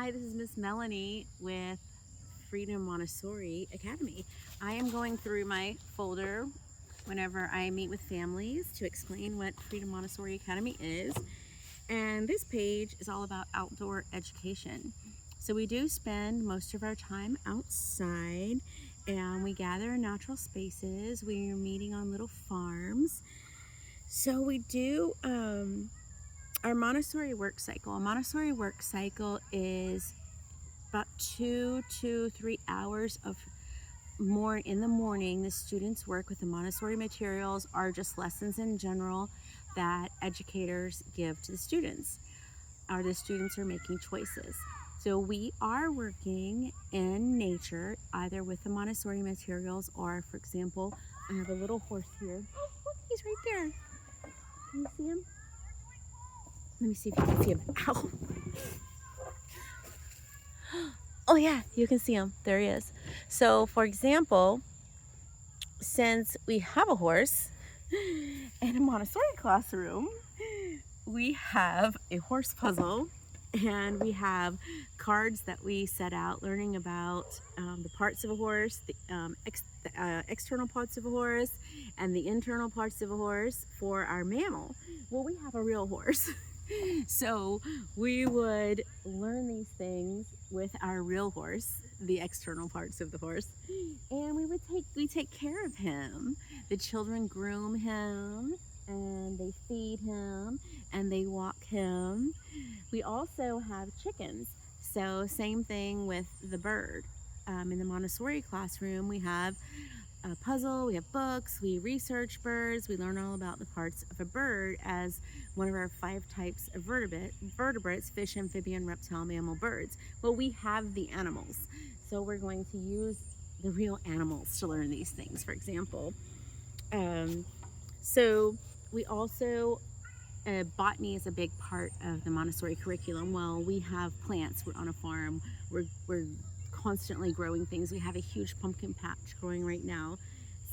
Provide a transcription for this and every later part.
Hi, this is Miss Melanie with Freedom Montessori Academy. I am going through my folder whenever I meet with families to explain what Freedom Montessori Academy is. And this page is all about outdoor education. So we do spend most of our time outside and we gather in natural spaces. We are meeting on little farms. So we do our Montessori work cycle. A Montessori work cycle is about 2 to 3 hours of more in the morning. The students work with the Montessori materials or just lessons in general that educators give to the students, or the students are making choices. So we are working in nature, either with the Montessori materials or, for example, I have a little horse here. Oh, look, he's right there. Can you see him? Let me see if you can see him. Ow. Oh yeah, you can see him. There he is. So for example, since we have a horse in a Montessori classroom, we have a horse puzzle and we have cards that we set out learning about the parts of a horse, the external parts of a horse and the internal parts of a horse for our mammal. Well, we have a real horse. So we would learn these things with our real horse, the external parts of the horse, and we take care of him. The children groom him and they feed him and they walk him. We also have chickens. So same thing with the bird. In the Montessori classroom, we have a puzzle, we have books, we research birds, we learn all about the parts of a bird as one of our 5 types of vertebrates: fish, amphibian, reptile, mammal, birds. Well, we have the animals, so we're going to use the real animals to learn these things, for example. So we also, botany is a big part of the Montessori curriculum. Well, we have plants, we're on a farm, we're constantly growing things. We have a huge pumpkin patch growing right now.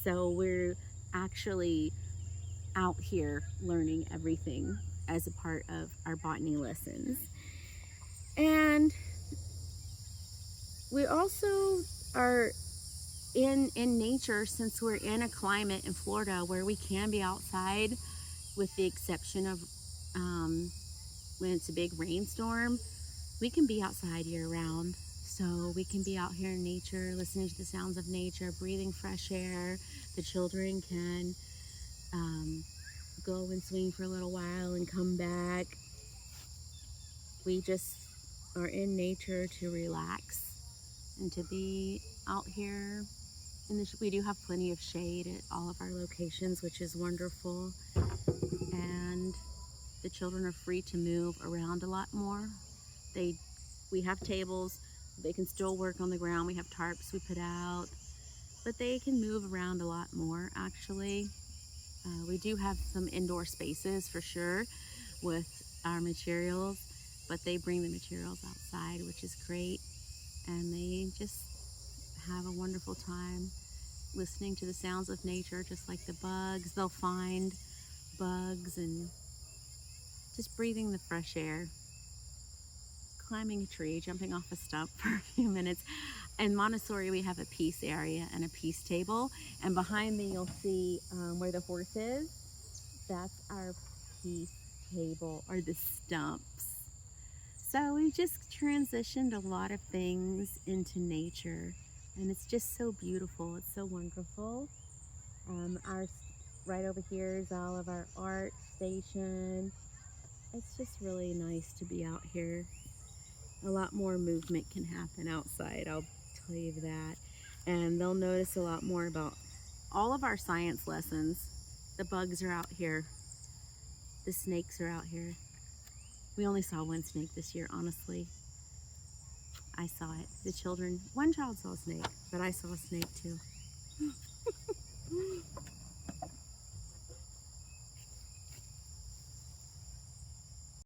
So we're actually out here learning everything as a part of our botany lessons. And we also are in nature, since we're in a climate in Florida where we can be outside, with the exception of when it's a big rainstorm. We can be outside year round. So we can be out here in nature, listening to the sounds of nature, breathing fresh air. The children can go and swing for a little while and come back. We just are in nature to relax and to be out here. We do have plenty of shade at all of our locations, which is wonderful. And the children are free to move around a lot more. We have tables. They can still work on the ground. We have tarps we put out, but they can move around a lot more, actually. We do have some indoor spaces for sure with our materials, but they bring the materials outside, which is great. And they just have a wonderful time listening to the sounds of nature, just like the bugs. They'll find bugs and just breathing the fresh air, climbing a tree, jumping off a stump for a few minutes. In Montessori, we have a peace area and a peace table. And behind me, you'll see where the horse is. That's our peace table, or the stumps. So we just transitioned a lot of things into nature. And it's just so beautiful. It's so wonderful. Right over here is all of our art station. It's just really nice to be out here. A lot more movement can happen outside, I'll tell you that. And they'll notice a lot more about all of our science lessons. The bugs are out here. The snakes are out here. We only saw one snake this year, honestly. I saw it. The children, one child saw a snake, but I saw a snake too.